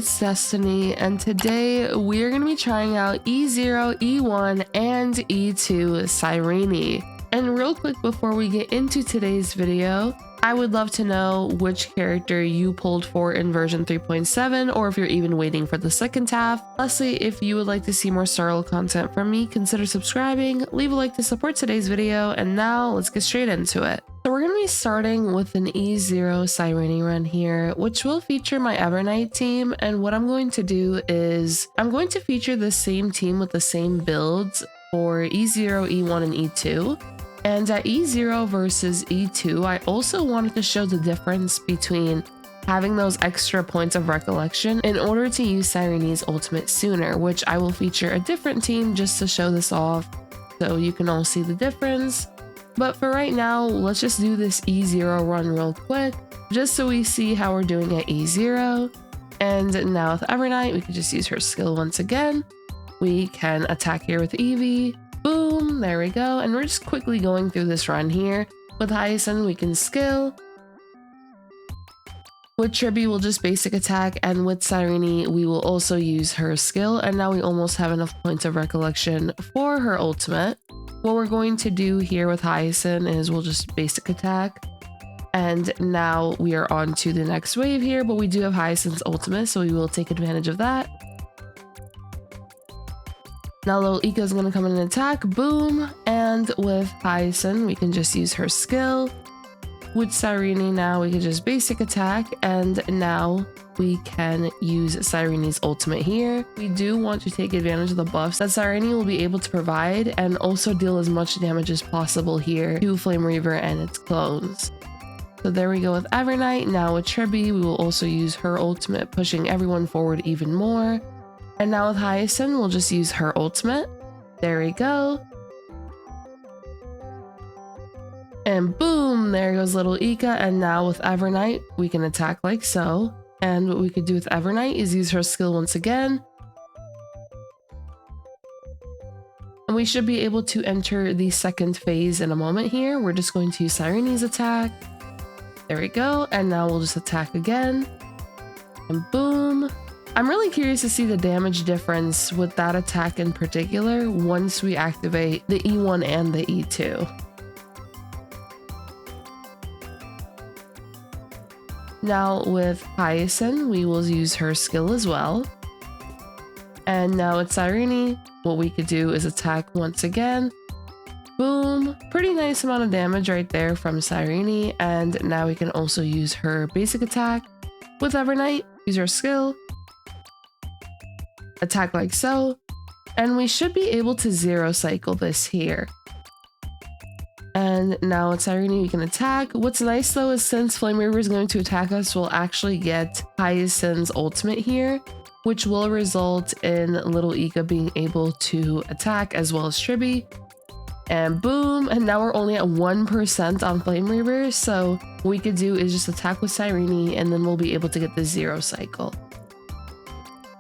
it's Destiny, and today we are going to be trying out E0, E1, and E2 Cyrene. And real quick before we get into today's video, I would love to know which character you pulled for in version 3.7, or if you're even waiting for the second half. Lastly, if you would like to see more Star Rail content from me, consider subscribing, leave a like to support today's video, and now let's get straight into it. So we're going to be starting with an E0 Cyrene run here, which will feature my Evernight team, and what I'm going to do is I'm going to feature the same team with the same builds for E0, E1, and E2. And at E0 versus E2, I also wanted to show the difference between having those extra points of recollection in order to use Cyrene's ultimate sooner, which I will feature a different team just to show this off so you can all see the difference. But for right now, let's just do this E0 run real quick, just so we see how we're doing at E0. And now with Evernight, we can just use her skill once again. We can attack here with Eevee. Boom, there we go. And we're just quickly going through this run here. With Hyacine, we can skill. With Tribbie, we'll just basic attack. And with Cyrene, we will also use her skill. And now we almost have enough points of recollection for her ultimate. What we're going to do here with Hyacine is we'll just basic attack. And now we are on to the next wave here. But we do have Hyacine's ultimate, so we will take advantage of that. Now little Ika is going to come in and attack, boom, and with Hyacine we can just use her skill. With Cyrene now we can just basic attack, and now we can use Cyrene's ultimate here. We do want to take advantage of the buffs that Cyrene will be able to provide and also deal as much damage as possible here to Flame Reaver and its clones. So there we go with Evernight. Now with Tribbie we will also use her ultimate, pushing everyone forward even more. And now with Hyacine, we'll just use her ultimate. There we go. And boom, there goes little Ika. And now with Evernight, we can attack like so. And what we could do with Evernight is use her skill once again. And we should be able to enter the second phase in a moment here. We're just going to use Cyrene's attack. There we go. And now we'll just attack again. And boom. I'm really curious to see the damage difference with that attack in particular once we activate the E1 and the E2. Now with Hyacine, we will use her skill as well. And now with Cyrene, what we could do is attack once again. Boom, pretty nice amount of damage right there from Cyrene. And now we can also use her basic attack. With Evernight, use her skill. Attack like so, and we should be able to zero cycle this here. And now with Cyrene we can attack. What's nice though is since Flame Reaver is going to attack us, we'll actually get Hyacine's ultimate here, which will result in little Ika being able to attack as well as Tribbie. And boom, and now we're only at 1% on Flame Reaver, so what we could do is just attack with Cyrene and then we'll be able to get the zero cycle.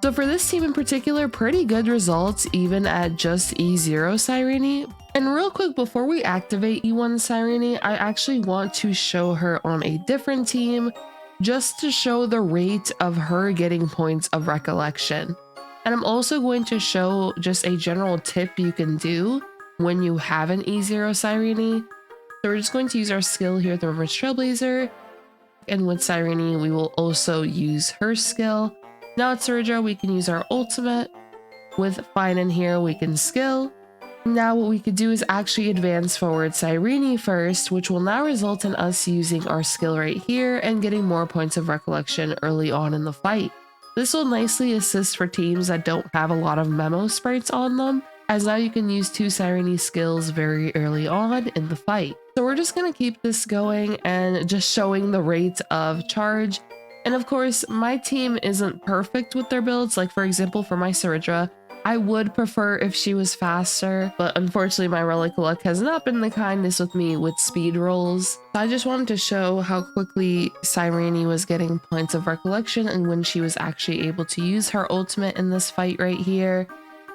So for this team in particular, pretty good results even at just E0 Cyrene. And real quick before we activate E1 Cyrene, I actually want to show her on a different team just to show the rate of her getting points of recollection. And I'm also going to show just a general tip you can do when you have an E0 Cyrene. So we're just going to use our skill here with the Remembrance Trailblazer. And with Cyrene, we will also use her skill. Now at Surja, we can use our ultimate. With Fine in here, we can skill. Now what we could do is actually advance forward Cyrene first, which will now result in us using our skill right here and getting more points of recollection early on in the fight. This will nicely assist for teams that don't have a lot of memo sprites on them, as now you can use 2 Cyrene skills very early on in the fight. So we're just going to keep this going and just showing the rate of charge. And of course, my team isn't perfect with their builds. Like for example, for my Surja, I would prefer if she was faster, but unfortunately my relic luck has not been the kindest with me with speed rolls. So I just wanted to show how quickly Cyrene was getting points of recollection and when she was actually able to use her ultimate in this fight right here.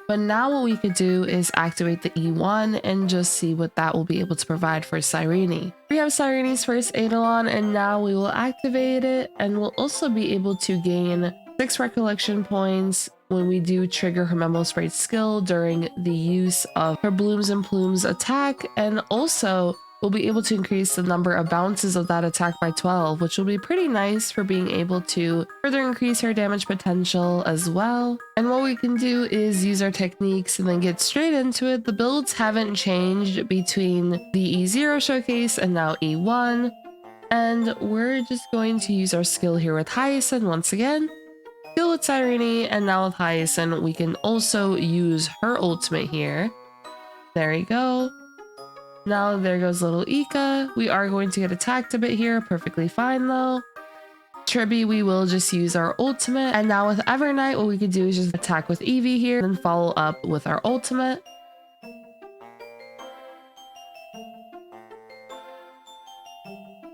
But now what we could do is activate the E1 and just see what that will be able to provide for Cyrene. We have Cyrene's first Eidolon, and now we will activate it, and we'll also be able to gain 6 recollection points when we do trigger her Memo Sprite skill during the use of her Blooms and Plumes attack, and also we'll be able to increase the number of bounces of that attack by 12, which will be pretty nice for being able to further increase her damage potential as well. And what we can do is use our techniques and then get straight into it. The builds haven't changed between the E0 Showcase and now E1, and we're just going to use our skill here with Hyacine once again. Skill with Cyrene, and now with Hyacine, we can also use her ultimate here. There we go. Now there goes little Ika. We are going to get attacked a bit here, perfectly fine though. Tribbie, we will just use our ultimate. And now with Evernight, what we could do is just attack with Eevee here and then follow up with our ultimate.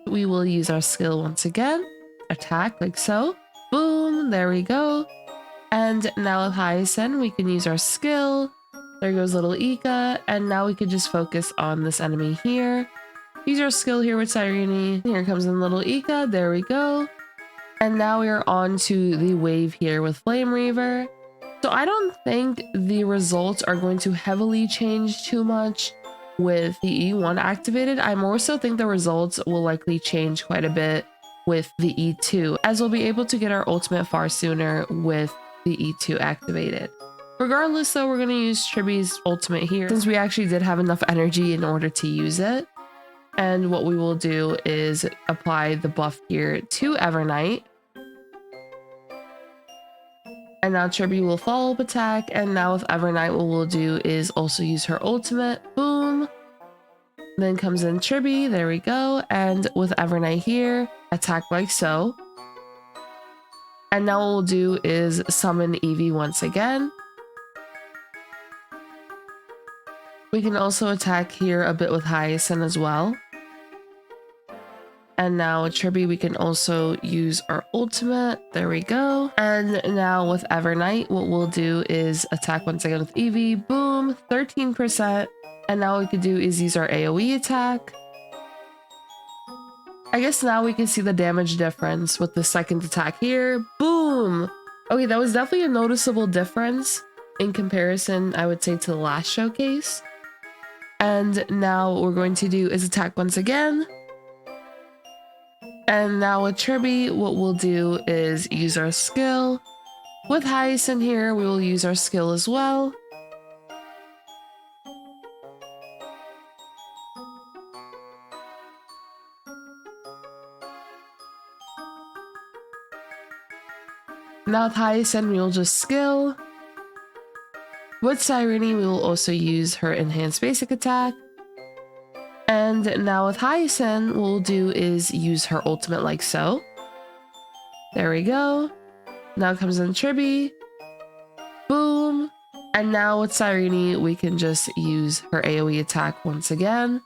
We will use our skill once again. Attack like so. Boom, there we go. And now with Hyacine, we can use our skill. There goes little Ika, and now we can just focus on this enemy here. Use our skill here with Cyrene. Here comes in little Ika, there we go. And now we are on to the wave here with Flame Reaver. So I don't think the results are going to heavily change too much with the E1 activated. I more so think the results will likely change quite a bit with the E2, as we'll be able to get our ultimate far sooner with the E2 activated. Regardless though, we're going to use Tribbie's ultimate here since we actually did have enough energy in order to use it. And what we will do is apply the buff here to Evernight. And now Tribbie will follow up attack, and now with Evernight what we'll do is also use her ultimate. Boom. Then comes in Tribbie, there we go, and with Evernight here, attack like so. And now what we'll do is summon Eevee once again. We can also attack here a bit with Hyacine as well. And now with Tribbie, we can also use our ultimate. There we go. And now with Evernight, what we'll do is attack once again with Eevee. Boom, 13%. And now what we could do is use our AoE attack. I guess now we can see the damage difference with the second attack here. Boom. Okay, that was definitely a noticeable difference in comparison, I would say, to the last showcase. And now what we're going to do is attack once again. And now with Tribbie, what we'll do is use our skill. With Hyacine here, we will use our skill as well. Now with Hyacine, we will just skill. With Cyrene, we will also use her enhanced basic attack. And now with Hyacine, what we'll do is use her ultimate like so. There we go. Now comes in Tribbie. Boom. And now with Cyrene, we can just use her AoE attack once again.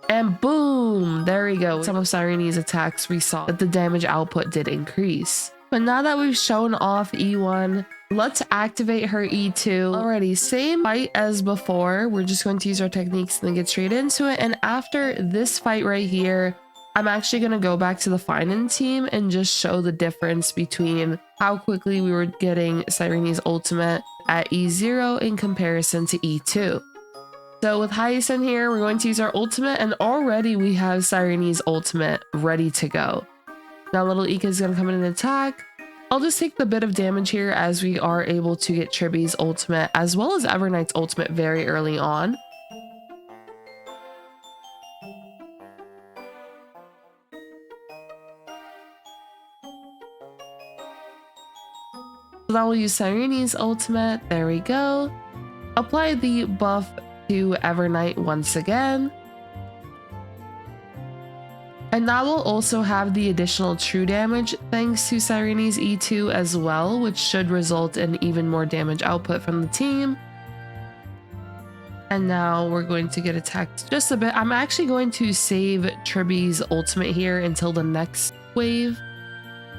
And boom, there we go. Some of Cyrene's attacks, we saw that the damage output did increase. But now that we've shown off E1, let's activate her E2. Alrighty, same fight as before. We're just going to use our techniques and then get straight into it. And after this fight right here, I'm actually going to go back to the Finan team and just show the difference between how quickly we were getting Cyrene's ultimate at E0 in comparison to E2. So with Hyacine here, we're going to use our ultimate, and already we have Cyrene's ultimate ready to go. Now little Ika is going to come in and attack. I'll just take the bit of damage here as we are able to get Tribbie's ultimate as well as Evernight's ultimate very early on. So now we'll use Cyrene's ultimate. There we go. Apply the buff to Evernight once again. And that will also have the additional true damage thanks to Cyrene's E2 as well, which should result in even more damage output from the team. And now we're going to get attacked just a bit. I'm actually going to save Tribbie's ultimate here until the next wave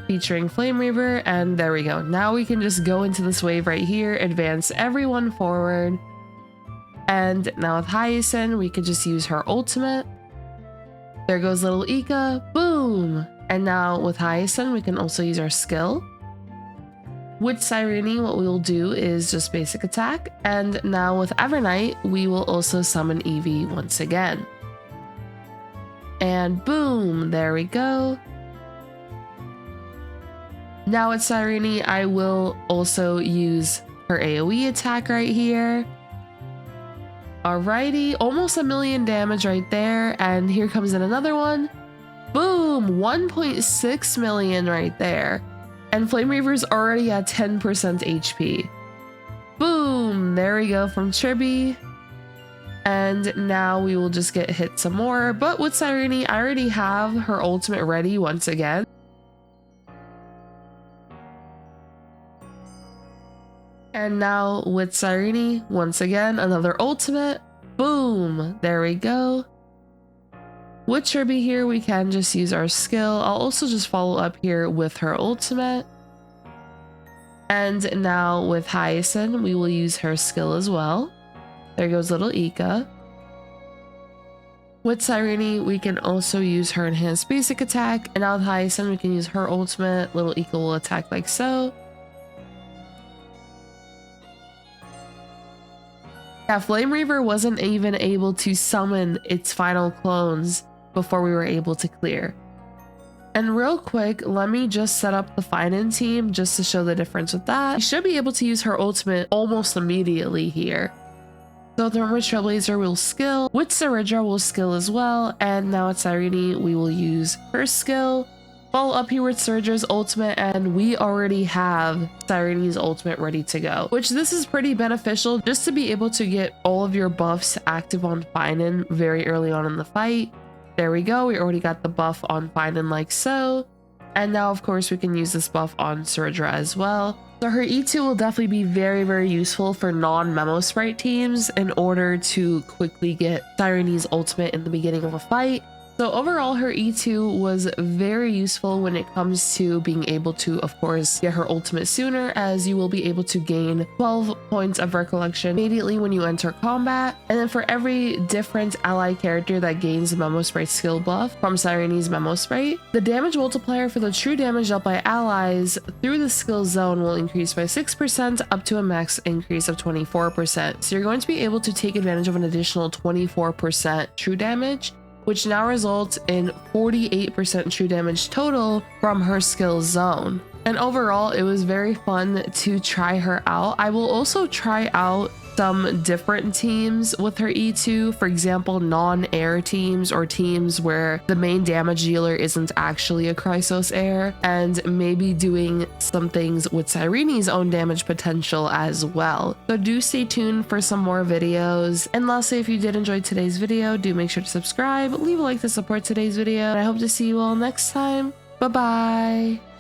featuring Flame Reaver. And there we go. Now we can just go into this wave right here, advance everyone forward. And now with Hyacine, we could just use her ultimate. There goes little Ika, boom! And now with Hyacine, we can also use our skill. With Cyrene, what we will do is just basic attack, and now with Evernight, we will also summon Eevee once again. And boom, there we go. Now with Cyrene, I will also use her AoE attack right here. Alrighty, almost 1,000,000 damage right there, and here comes in another one. Boom, 1.6 million right there. And Flame Reaver's already at 10% HP. Boom, there we go from Tribbie. And now we will just get hit some more. But with Cyrene, I already have her ultimate ready once again. And now with Cyrene, once again, another ultimate. Boom, there we go. With Tribbie here, we can just use our skill. I'll also just follow up here with her ultimate. And now with Hyacine, we will use her skill as well. There goes little Ika. With Cyrene, we can also use her enhanced basic attack. And now with Hyacine, we can use her ultimate. Little Ika will attack like so. Yeah, Flame Reaver wasn't even able to summon its final clones before we were able to clear. And real quick, let me just set up the Finan team just to show the difference with that. We should be able to use her ultimate almost immediately here. So the Remembrance Trailblazer will skill, with Saridra will skill as well, and now at Cyrene we will use her skill. Follow up here with Suridra's ultimate, and we already have Cyrene's ultimate ready to go, which this is pretty beneficial just to be able to get all of your buffs active on Finan very early on in the fight. There we go, we already got the buff on Finan like so, and now of course we can use this buff on Suridra as well. So her E2 will definitely be very useful for non-Memo Sprite teams in order to quickly get Cyrene's ultimate in the beginning of a fight. So overall, her E2 was very useful when it comes to being able to, of course, get her ultimate sooner, as you will be able to gain 12 points of recollection immediately when you enter combat. And then for every different ally character that gains a Memo Sprite skill buff from Cyrene's Memo Sprite, the damage multiplier for the true damage dealt by allies through the skill zone will increase by 6% up to a max increase of 24%. So you're going to be able to take advantage of an additional 24% true damage, which now results in 48% true damage total from her skill zone. And overall, it was very fun to try her out. I will also try out some different teams with her E2, for example, non-air teams or teams where the main damage dealer isn't actually a Chrysos Heir, and maybe doing some things with Cyrene's own damage potential as well. So do stay tuned for some more videos. And lastly, if you did enjoy today's video, do make sure to subscribe, leave a like to support today's video, and I hope to see you all next time. Bye bye.